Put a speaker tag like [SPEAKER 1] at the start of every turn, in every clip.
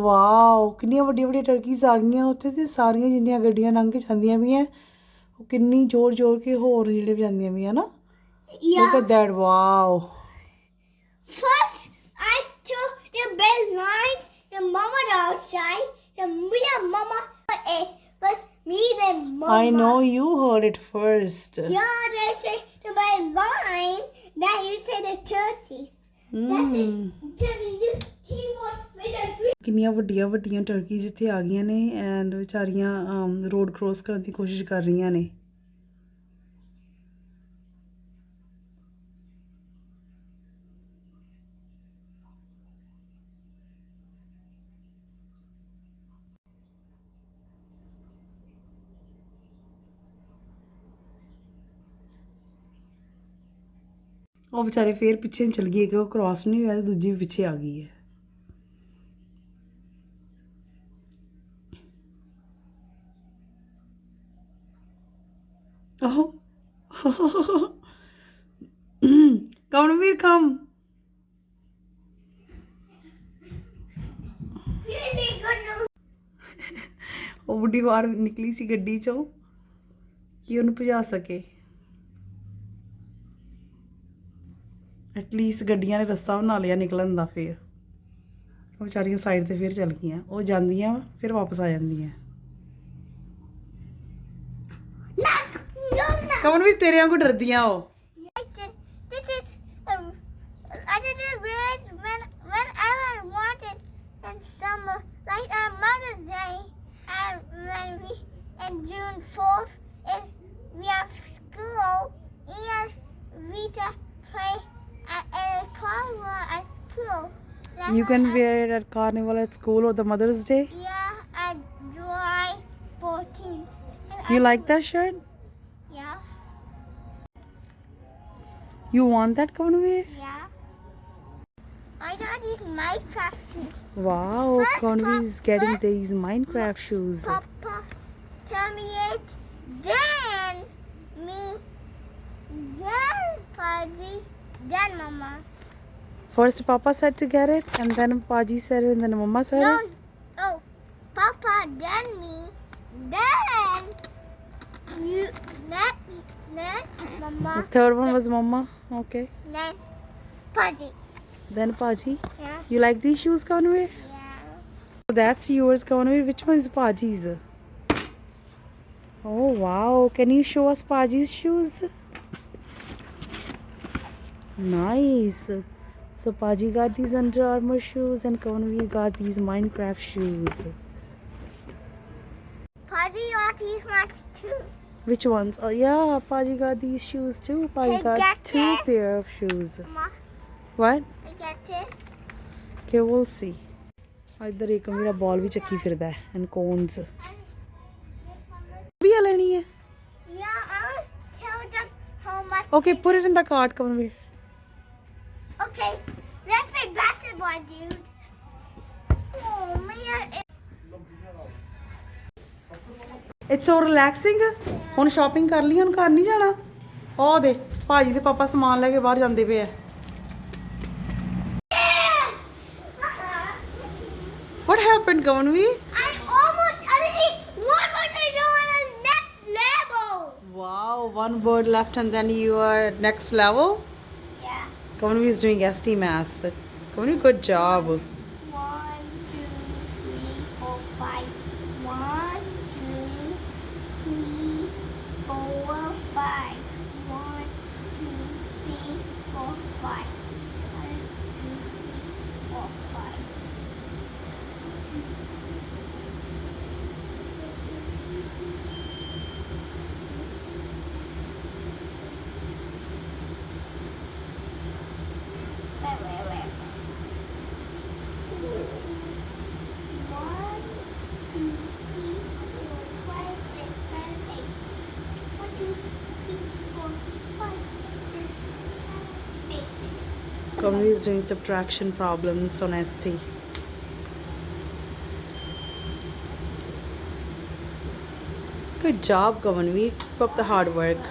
[SPEAKER 1] Wow, ਕਿੰਨੀਆਂ ਵੱਡੀਆਂ ਵੱਡੀਆਂ ਟਰਕੀਜ਼ ਆ ਗਈਆਂ ਉੱਥੇ, ਤੇ ਸਾਰੀਆਂ ਜਿੰਨੀਆਂ ਗੱਡੀਆਂ ਲੰਘ ਕੇ ਜਾਂਦੀਆਂ ਪਈਆਂ ਉਹ ਕਿੰਨੀ ਜ਼ੋਰ ਜ਼ੋਰ ਕੇ ਹੋਰ ਜਿਹੜੇ ਵਜਾਉਂਦੀਆਂ ਪਈਆਂ ਨਾ। Look at that, wow.
[SPEAKER 2] First, I took the bell line, the mama outside, the me and mama. It was me and mama.
[SPEAKER 1] I know you heard it first.
[SPEAKER 2] Yeah, they say the bell line. Then you say the turkeys. That's it. He was with a green.
[SPEAKER 1] ਕਿੰਨੀਆਂ ਵੱਡੀਆਂ ਵੱਡੀਆਂ ਟਰਕੀਜ਼ ਇੱਥੇ ਆ ਗਈਆਂ ਨੇ and ਵਿਚਾਰੀਆਂ road cross ਕਰਨ ਦੀ ਕੋਸ਼ਿਸ਼ ਕਰ ਰਹੀਆਂ ਨੇ। ਉਹ ਵਿਚਾਰੇ ਫੇਰ ਪਿੱਛੇ ਨੂੰ ਚਲ ਗਏ ਕਿ ਉਹ ਕ੍ਰਾਸ ਨਹੀਂ ਹੋਇਆ ਤੇ ਦੂਜੀ ਵੀ ਪਿੱਛੇ ਆ ਗਈ ਹੈ। Oh. Come, Veer, come. ਉਹ ਬੁੱਢੀ ਬਾਹਰ ਨਿਕਲੀ ਸੀ ਗੱਡੀ ਚੋਂ ਕਿ ਉਹਨੂੰ ਭਜਾ ਸਕੇ। ਐਟਲੀਸਟ ਗੱਡੀਆਂ ਨੇ ਰਸਤਾ ਬਣਾ ਲਿਆ ਨਿਕਲਣ ਦਾ। ਫਿਰ ਉਹ ਵਿਚਾਰੀਆਂ ਸਾਈਡ ਤੇ ਫਿਰ ਚੱਲ ਗਈਆਂ। ਉਹ ਜਾਂਦੀਆਂ ਫਿਰ ਵਾਪਸ ਆ ਜਾਂਦੀਆਂ। ਕਮਨ ਵੀ ਤੇਰੇ ਵਾਂਗੂ ਡਰਦੀਆਂ ਉਹ।
[SPEAKER 2] I did it whenever I wanted in summer, like on Mother's Day, and when we in June 4th, if we have school, and we just play in a carnival at school.
[SPEAKER 1] You can wear it at carnival at school or the Mother's Day.
[SPEAKER 2] Yeah, on July 14th.
[SPEAKER 1] You like that shirt?
[SPEAKER 2] Yeah.
[SPEAKER 1] You want that, Conway?
[SPEAKER 2] Yeah. I got these Minecraft shoes.
[SPEAKER 1] Wow, Conway is getting these Minecraft shoes.
[SPEAKER 2] Papa, tell me it. Then me. Then Paji. Then Mama.
[SPEAKER 1] First Papa said to get it, and then Paji said it, and then Mama said it.
[SPEAKER 2] No, Papa. Then me. Then you. Then Mama.
[SPEAKER 1] The third one was Mama. Okay.
[SPEAKER 2] Then Paji.
[SPEAKER 1] Then Paji.
[SPEAKER 2] Yeah.
[SPEAKER 1] You like these shoes, Conway?
[SPEAKER 2] Yeah.
[SPEAKER 1] That's yours, Conway. Which one is Paji's? Oh wow! Can you show us Paji's shoes? Nice. So Paji got these Under Armour shoes, and Conway got these Minecraft shoes.
[SPEAKER 2] Paji got these ones too.
[SPEAKER 1] Which ones? Oh yeah, Paji got these shoes too. Paji
[SPEAKER 2] Can I
[SPEAKER 1] got
[SPEAKER 2] get
[SPEAKER 1] 2
[SPEAKER 2] this?
[SPEAKER 1] pair of shoes.
[SPEAKER 2] Mama,
[SPEAKER 1] What?
[SPEAKER 2] I get this.
[SPEAKER 1] Okay, we'll see. इधर एक मेरा ball भी चक्की फिरदा है and cones. भी लेनी है?
[SPEAKER 2] Yeah, I will tell them how much.
[SPEAKER 1] Okay, put it in the cart, come here.
[SPEAKER 2] Okay, let's play basketball, dude. Oh man.
[SPEAKER 1] It's so relaxing. ਹੁਣ ਸ਼ਾਪਿੰਗ ਕਰ ਲਈ, ਹੁਣ ਘਰ ਨਹੀਂ ਜਾਣਾ। ਉਹ ਦੇ ਭਾਜੀ ਦੇ ਪਾਪਾ ਸਮਾਨ ਲੈ ਕੇ ਬਾਹਰ ਜਾਂਦੇ ਪਏ ਆ। What happened, Kavanvi?
[SPEAKER 2] I already one more thing on the next level.
[SPEAKER 1] Wow, one word left and then you are at next level.
[SPEAKER 2] Yeah.
[SPEAKER 1] Kavanvi is doing ST math. Kavanvi, good job.
[SPEAKER 2] 1, 2, 3, 4, 5. 1, 2, 3, 4, 5. 1, 2, 3, 4, 5. 1, 2, 3, 4, 5. Wait. 1, 2, 3, 4, 5, 6, 7, 8. 1, 2, 3, 4, 5, 6, 7, 8.
[SPEAKER 1] Kavanvi is doing subtraction problems on ST. Good job, Kavanvi. Keep up the hard work.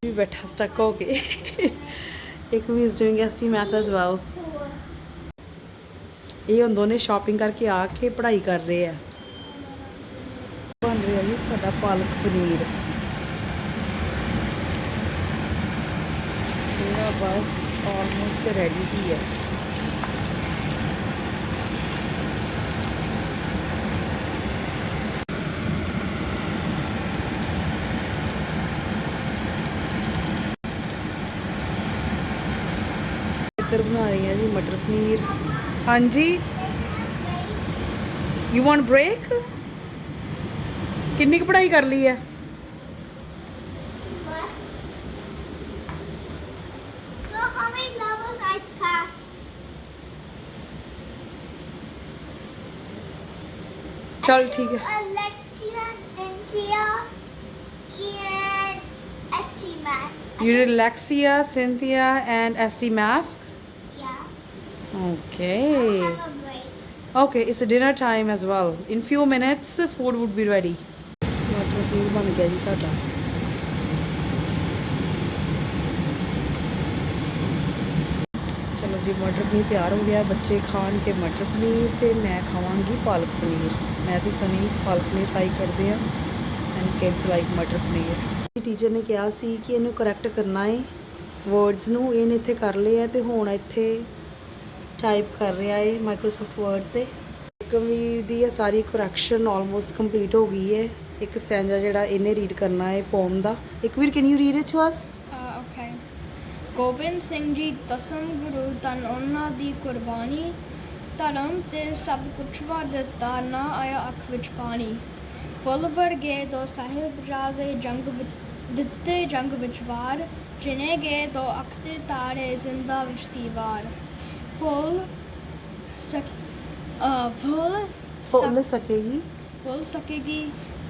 [SPEAKER 1] We better stuck okay. Ekvi is doing ST math as well. ਇਹ ਹੁਣ ਦੋਨੇ shopping ਕਰਕੇ ਆ ਕੇ ਪੜ੍ਹਾਈ ਕਰ ਰਹੇ ਆ। ਬਣ ਰਿਹਾ ਜੀ ਸਾਡਾ ਪਾਲਕ ਪਨੀਰ। ਇਹਦਾ ਬਸ ਆਲਮੋਸਟ ਰੈਡੀ ਹੀ ਹੈ। ਇੱਧਰ ਬਣਾ ਰਹੀ ਹਾਂ ਜੀ ਮਟਰ ਪਨੀਰ। ਹਾਂਜੀ, ਯੂ ਵਾਂਟ ਬ੍ਰੇਕ? ਕਿੰਨੀ ਕੁ ਪੜ੍ਹਾਈ ਕਰ ਲਈ ਹੈ?
[SPEAKER 2] So how many levels I passed?
[SPEAKER 1] चल ठीक है।
[SPEAKER 2] Alexia, Cynthia, and ST Max.
[SPEAKER 1] You did Lexia, Cynthia, and SC Math.
[SPEAKER 2] Yeah.
[SPEAKER 1] Okay.
[SPEAKER 2] I'll have a break.
[SPEAKER 1] Okay, it's a dinner time as well. In few minutes, food would be ready. मटर पनीर बन गया जी साਡਾ। चलो जी मटर पनीर तैयार हो गया। बच्चे खाएंगे मटर पनीर ਤੇ मैं खावांगी पालक पनीर। मैं ਤੇ सनी पालक पनीर फ्राई करते हैं एंड किड्स लाइक मटर पनीर। ਟੀਚਰ ਨੇ ਕਿਹਾ ਸੀ ਕਿ ਇਹਨੂੰ ਕਰੈਕਟ ਕਰਨਾ ਹੈ ਵਰਡਸ ਨੂੰ। ਇਹਨੇ ਇੱਥੇ ਕਰ ਲਏ ਆ ਤੇ ਹੁਣ ਇੱਥੇ ਟਾਈਪ ਕਰ ਰਿਹਾ ਹੈ ਮਾਈਕਰੋਸਾਫਟ ਵਰਡ ਤੇ। ਕਮੀਰ ਦੀ ਇਹ ਸਾਰੀ ਕਰੈਕਸ਼ਨ ਆਲਮੋਸਟ ਕੰਪਲੀਟ ਹੋ ਗਈ ਹੈ। ਇੱਕ ਸਟੈਂਜਾ ਜਿਹੜਾ ਇਹਨੇ ਰੀਡ ਕਰਨਾ ਹੈ ਪੋਮ ਦਾ। ਇੱਕ ਵੀਰ can you read it to us?
[SPEAKER 3] Okay. Gobind Singh ji ਦਸਮ ਗੁਰੂ ਧੰਨ ਉਹਨਾਂ ਦੀ ਕੁਰਬਾਨੀ, ਧਰਮ ਤੇ ਸਭ ਕੁਛ ਵਾਰ ਦਿੱਤਾ, ਨਾ ਆਇਆ ਅੱਖ ਵਿੱਚ ਪਾਣੀ। ਫੁੱਲ ਵਰਗੇ ਦੋ ਸਾਹਿਬਜ਼ਾਦੇ ਜੰਗ ਦਿੱਤੇ ਜੰਗ ਵਿੱਚ ਵਾਰ, ਚਿਣੇ ਗਏ ਦੋ ਅੱਖ ਦੇ ਤਾਰੇ ਜ਼ਿੰਦਾ ਵਿੱਚ ਦੀਵਾਰ। ਭੁੱਲ ਸਕੇਗੀ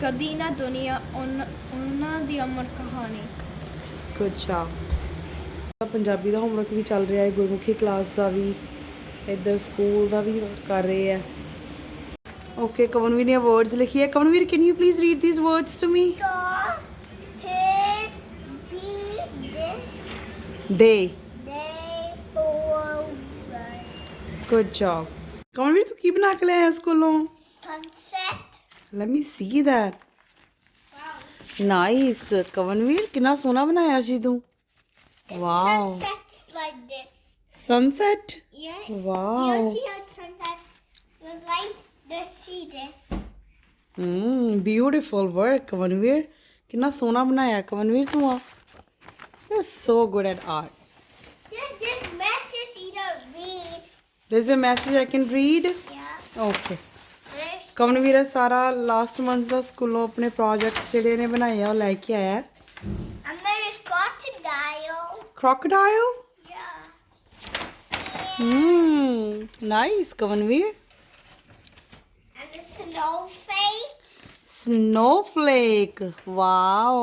[SPEAKER 3] ਕਦੀ ਨਾ ਦੁਨੀਆ ਉਹਨਾਂ ਦੀ ਅਮਰ ਕਹਾਣੀ।
[SPEAKER 1] Good job. ਪੰਜਾਬੀ ਦਾ ਹੋਮਵਰਕ ਵੀ ਚੱਲ ਰਿਹਾ ਹੈ, ਗੁਰਮੁਖੀ ਕਲਾਸ ਦਾ ਵੀ, ਇੱਧਰ ਸਕੂਲ ਦਾ ਵੀ ਕਰ ਰਹੇ ਆ। ਓਕੇ, ਕਵਨਵੀਰ ਨੇ ਵਰਡਸ ਲਿਖੀ ਹੈ। Kavanveer can you please read these words to me? Day. Good job. Kamalveer ਤੂੰ ਕੀ ਬਣਾ ਕੇ ਲਿਆਇਆ ਸਕੂਲੋਂ?
[SPEAKER 2] Sunset.
[SPEAKER 1] Let me see that.
[SPEAKER 2] Wow.
[SPEAKER 1] Nice. Kamalveer ਕਿੰਨਾ ਸੋਹਣਾ ਬਣਾਇਆ ਸੀ ਤੂੰ। Wow.
[SPEAKER 2] Sunsets like this.
[SPEAKER 1] Sunset?
[SPEAKER 2] Yeah.
[SPEAKER 1] Wow.
[SPEAKER 2] You see how sunsets look like? Let's see this.
[SPEAKER 1] Beautiful work Kamalveer. ਕਿੰਨਾ ਸੋਹਣਾ ਬਣਾਇਆ ਕਮਲਵੀਰ ਤੂੰ ਆ। You're so good at art.
[SPEAKER 2] Yeah, this message you don't read.
[SPEAKER 1] There's a message I can read?
[SPEAKER 2] Yeah.
[SPEAKER 1] Okay.
[SPEAKER 2] This.
[SPEAKER 1] Kamalveer ਸਾਰਾ last month ਦਾ ਸਕੂਲੋਂ ਆਪਣੇ projects ਜਿਹੜੇ ਨੇ ਬਣਾਏ ਆ ਉਹ ਲੈ ਕੇ ਆਇਆ।
[SPEAKER 2] And there is crocodile.
[SPEAKER 1] Crocodile?
[SPEAKER 2] Yeah.
[SPEAKER 1] Nice, Kavanveer.
[SPEAKER 2] And the snowflake.
[SPEAKER 1] Snowflake. Wow.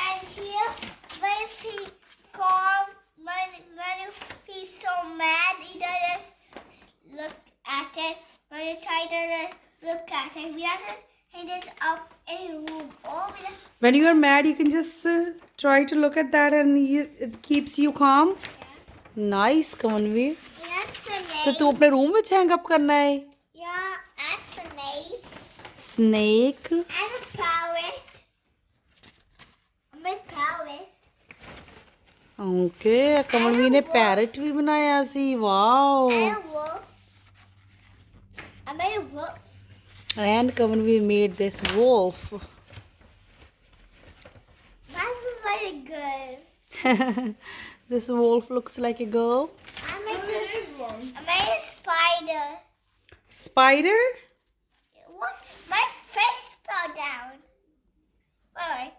[SPEAKER 2] And here, when he's calm, when he's so mad, he doesn't look at it. When you try to look at it, he doesn't. He just up in his room. Oh,
[SPEAKER 1] When you are mad, you can just try to look at that and it keeps you calm.
[SPEAKER 2] yeah.
[SPEAKER 1] Nice, Kavanveer.
[SPEAKER 2] Yes, snake.
[SPEAKER 1] So ਤੂੰ ਆਪਣੇ room ਵਿੱਚ hang up ਕਰਨਾ ਹੈ?
[SPEAKER 2] Yeah, and snake.
[SPEAKER 1] Snake.
[SPEAKER 2] And a parrot. I'm a parrot.
[SPEAKER 1] Okay, Kavanveer ਨੇ parrot ਵੀ ਬਣਾਇਆ ਸੀ। Wow.
[SPEAKER 2] And a wolf. I made a wolf.
[SPEAKER 1] And Kavanveer made this wolf.
[SPEAKER 2] That looks like a girl.
[SPEAKER 1] This wolf looks like a girl.
[SPEAKER 2] I made a spider.
[SPEAKER 1] Spider?
[SPEAKER 2] What? My face fell down. Wait,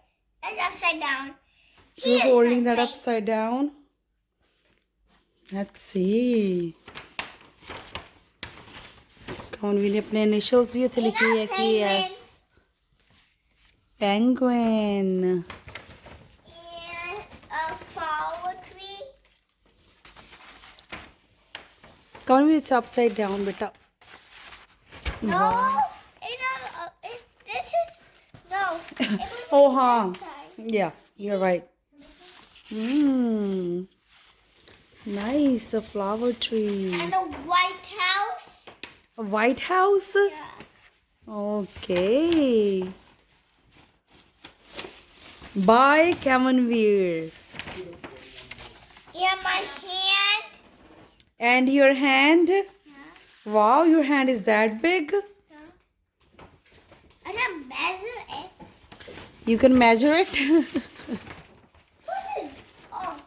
[SPEAKER 2] that's upside down.
[SPEAKER 1] You're
[SPEAKER 2] Here's
[SPEAKER 1] holding
[SPEAKER 2] my
[SPEAKER 1] that
[SPEAKER 2] face.
[SPEAKER 1] upside down. Let's see. Kavanveer ने अपने initials भी इथे लिखे है कि yes. Penguin.
[SPEAKER 2] And a flower tree.
[SPEAKER 1] Kavanveer, it's upside down, beta.
[SPEAKER 2] No,
[SPEAKER 1] Wow.
[SPEAKER 2] this is no. It was
[SPEAKER 1] Oh,
[SPEAKER 2] on
[SPEAKER 1] huh.
[SPEAKER 2] this side.
[SPEAKER 1] Yeah, you're right. Nice, a flower tree.
[SPEAKER 2] And a White House.
[SPEAKER 1] A White House?
[SPEAKER 2] Yeah.
[SPEAKER 1] Okay. Bye, Kamanveer.
[SPEAKER 2] Yeah, my hand.
[SPEAKER 1] And your hand?
[SPEAKER 2] Yeah.
[SPEAKER 1] Wow, your hand is that big?
[SPEAKER 2] Yeah. I can measure it.
[SPEAKER 1] You can measure it?
[SPEAKER 2] What is? Oh,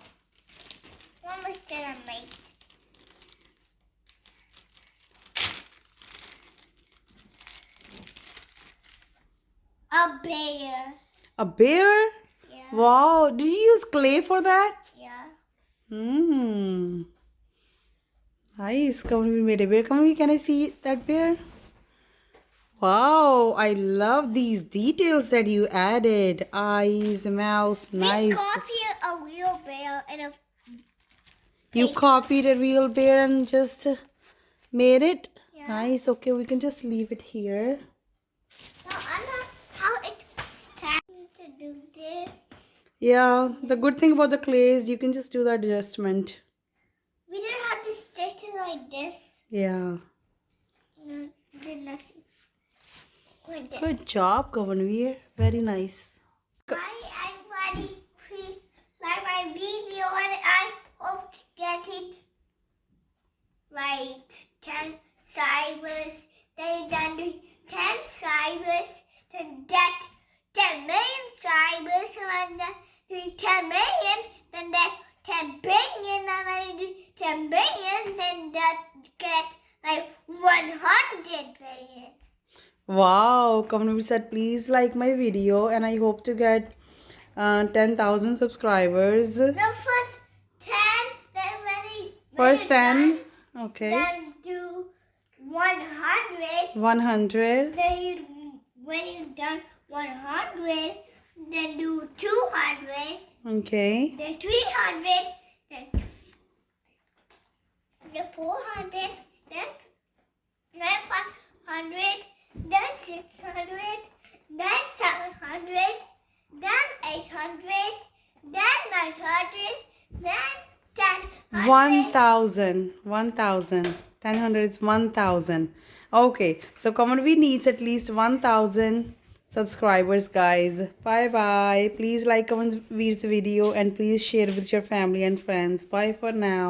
[SPEAKER 2] one was gonna make. A bear.
[SPEAKER 1] A bear?
[SPEAKER 2] Yeah.
[SPEAKER 1] Wow, did you use clay for that?
[SPEAKER 2] Yeah.
[SPEAKER 1] Hmm. Nice. Kamanveer made a bear. Kamanveer, can I see that bear? Wow, I love these details that you added. Eyes, mouth,
[SPEAKER 2] We
[SPEAKER 1] nice.
[SPEAKER 2] copied a real bear and a.
[SPEAKER 1] You copied a real bear and just made it?
[SPEAKER 2] Yeah.
[SPEAKER 1] Nice. Okay, we can just leave it here.
[SPEAKER 2] No, I'm not. How it starting to do this?
[SPEAKER 1] Yeah, the good thing about the clay is you can just do the adjustment.
[SPEAKER 2] We didn't have to stick it like this.
[SPEAKER 1] Yeah.
[SPEAKER 2] No, we did nothing. Like this.
[SPEAKER 1] Good job, Kamanveer. Very nice.
[SPEAKER 2] Hi everybody, please like my video and I hope to get it like 10 subscribers. Then do 10 subscribers, then that 10 million subscribers, and then do 10 million, then that 10 billion, and when you do 10 billion, then that get like 100 billion.
[SPEAKER 1] Wow, Kamanveer said please like my video and I hope to get 10,000 subscribers.
[SPEAKER 2] No, first 10, then when
[SPEAKER 1] First
[SPEAKER 2] you're
[SPEAKER 1] 10.
[SPEAKER 2] done,
[SPEAKER 1] Okay.
[SPEAKER 2] then do 100.
[SPEAKER 1] 100.
[SPEAKER 2] Then when you're done 100, then do 200.
[SPEAKER 1] Okay.
[SPEAKER 2] Then 300. Then 400. Then 500. Then 600. Then 700. Then 800. Then 900. Then 10.
[SPEAKER 1] 1,000. 1,000. 1000 is 1,000. Okay. So Kamanveer needs at least 1,000 subscribers, guys. Bye bye. Please like Kamanveer's video and please share with your family and friends. Bye for now.